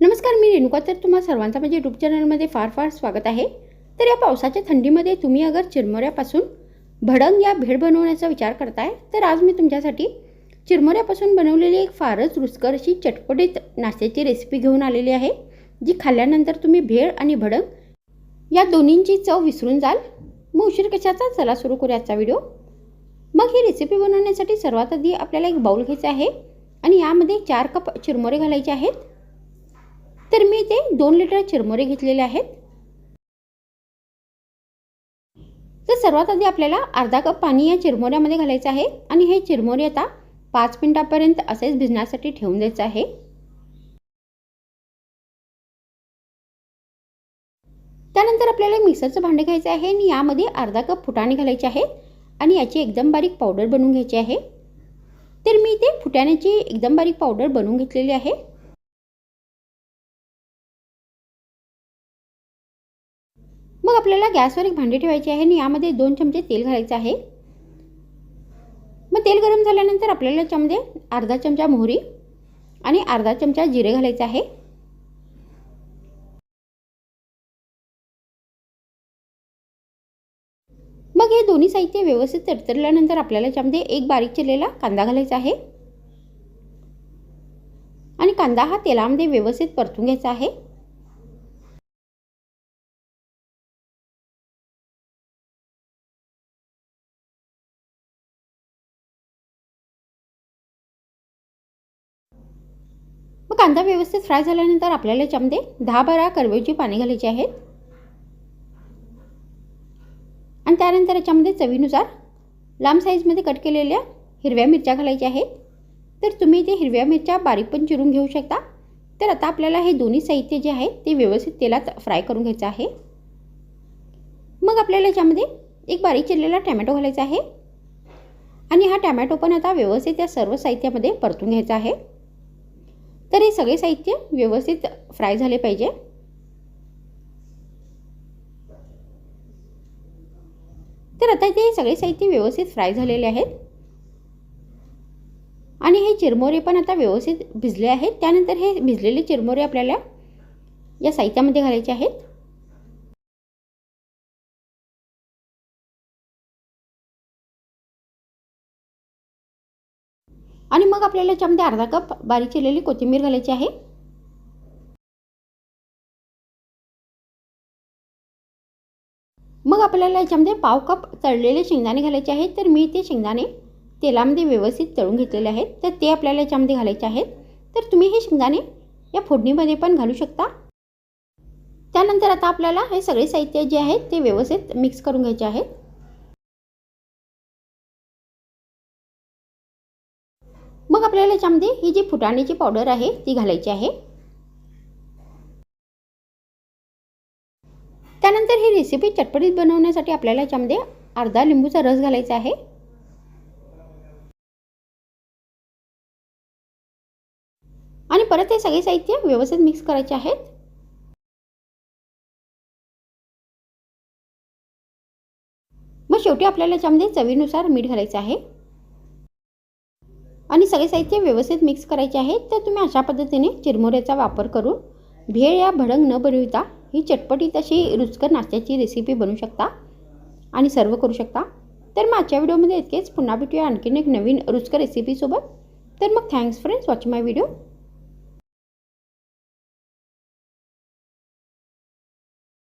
नमस्कार, मी रेणुका. तर तुम्हा सर्वांचं माझ्या यूट्यूब चॅनलमध्ये फार फार स्वागत आहे. तर या पावसाच्या थंडीमध्ये तुम्ही अगर चिरमुऱ्यापासून भडंग या भेळ बनवण्याचा विचार करताय तर आज मी तुमच्यासाठी चिरमुऱ्यापासून बनवलेली एक फारच रुचकर अशी चटपटीत नाश्त्याची रेसिपी घेऊन आलेली आहे, जी खाल्ल्यानंतर तुम्ही भेळ आणि भडंग या दोन्हींची चव विसरून जाल. मग उशीर कशाचा, चला सुरू करूया आजचा व्हिडिओ. मग ही रेसिपी बनवण्यासाठी सर्वात आधी आपल्याला एक बाउल घ्यायचा आहे आणि यामध्ये 4 कप चिरमुरे घालायचे आहेत. तर मी ते 2 लिटर चिरमुरे घेतलेले आहेत. तर सर्वात आधी आपल्याला अर्धा कप पाणी या चिरमुऱ्यामध्ये घालायचं आहे आणि हे चिरमुरे आता 5 मिनिटांपर्यंत असेच भिजण्यासाठी ठेवून द्यायचं आहे. त्यानंतर आपल्याला मिक्सरचं भांडे घ्यायचं आहे आणि यामध्ये अर्धा कप फुटाणे घालायचे आहेत आणि याची एकदम बारीक पावडर बनवून घ्यायची आहे. तर मी ते फुटाण्याची एकदम बारीक पावडर बनवून घेतलेली आहे. मग आपल्याला गॅसवर एक भांडी ठेवायची आहे आणि यामध्ये 2 चमचे तेल घालायचं आहे. मग तेल गरम झाल्यानंतर आपल्याला याच्यामध्ये अर्धा चमचा मोहरी आणि अर्धा चमचा जिरे घालायचे आहे. मग हे दोन्ही साहित्य व्यवस्थित तडतडल्यानंतर आपल्याला याच्यामध्ये एक बारीक चिरलेला कांदा घालायचा आहे आणि कांदा हा तेलामध्ये व्यवस्थित परतून घ्यायचा आहे. मग कांदा व्यवस्थित फ्राय झाल्यानंतर आपल्याला याच्यामध्ये 10-12 करवयाची पाने घालायची आहेत आणि त्यानंतर याच्यामध्ये चवीनुसार लांब साईजमध्ये कट केलेल्या हिरव्या मिरच्या घालायच्या आहेत. तर तुम्ही ते हिरव्या मिरच्या बारीक पण चिरून घेऊ शकता. तर आता आपल्याला हे दोन्ही साहित्य जे आहे ते व्यवस्थित तेलात फ्राय करून घ्यायचं आहे. मग आपल्याला याच्यामध्ये एक बारीक चिरलेला टोमॅटो घालायचा आहे आणि हा टोमॅटो पण आता व्यवस्थित या सर्व साहित्यामध्ये परतून घ्यायचा आहे. तर हे सगळे साहित्य व्यवस्थित फ्राय झाले पाहिजे. तर आता ते सगळे साहित्य व्यवस्थित फ्राय झालेले आहेत आणि हे चिरमुरे पण आता व्यवस्थित भिजले आहेत. त्यानंतर हे भिजलेले चिरमुरे आपल्याला या साहित्यामध्ये घालायचे आहेत. आणि मग आपल्याला याच्यामध्ये अर्धा कप बारीक चिरलेली कोथिंबीर घालायची आहे. मग आपल्याला याच्यामध्ये पाव कप तळलेले शेंगदाणे घालायचे आहेत. तर मी ते शेंगदाणे तेलामध्ये व्यवस्थित तळून घेतलेले आहेत, तर ते आपल्याला याच्यामध्ये घालायचे आहेत. तर तुम्ही हे शेंगदाणे या फोडणीमध्ये पण घालू शकता. त्यानंतर आता आपल्याला हे सगळे साहित्य जे आहेत ते व्यवस्थित मिक्स करून घ्यायचे आहेत. मग आपल्याला याच्यामध्ये ही जी फुटाण्याची पावडर आहे ती घालायची आहे. त्यानंतर ही रेसिपी चटपटीत बनवण्यासाठी आपल्याला याच्यामध्ये अर्धा लिंबूचा रस घालायचा आहे. आणि परत हे सगळे साहित्य व्यवस्थित मिक्स करायचे आहेत. मग शेवटी आपल्याला याच्यामध्ये चवीनुसार मीठ घालायचं आहे आणि सगळे साहित्य व्यवस्थित मिक्स करायचे आहेत. तर तुम्ही अशा पद्धतीने चिरमुऱ्याचा वापर करून भेळ या भडंग न बनविता ही चटपटीत अशी रुचकर नाश्त्याची रेसिपी बनवू शकता आणि सर्व करू शकता. तर मग आजच्या व्हिडिओमध्ये इतकेच. पुन्हा भेटूया आणखीन एक नवीन रुचकर रेसिपीसोबत. तर मग थँक्स फ्रेंड्स वॉचिंग माय व्हिडिओ.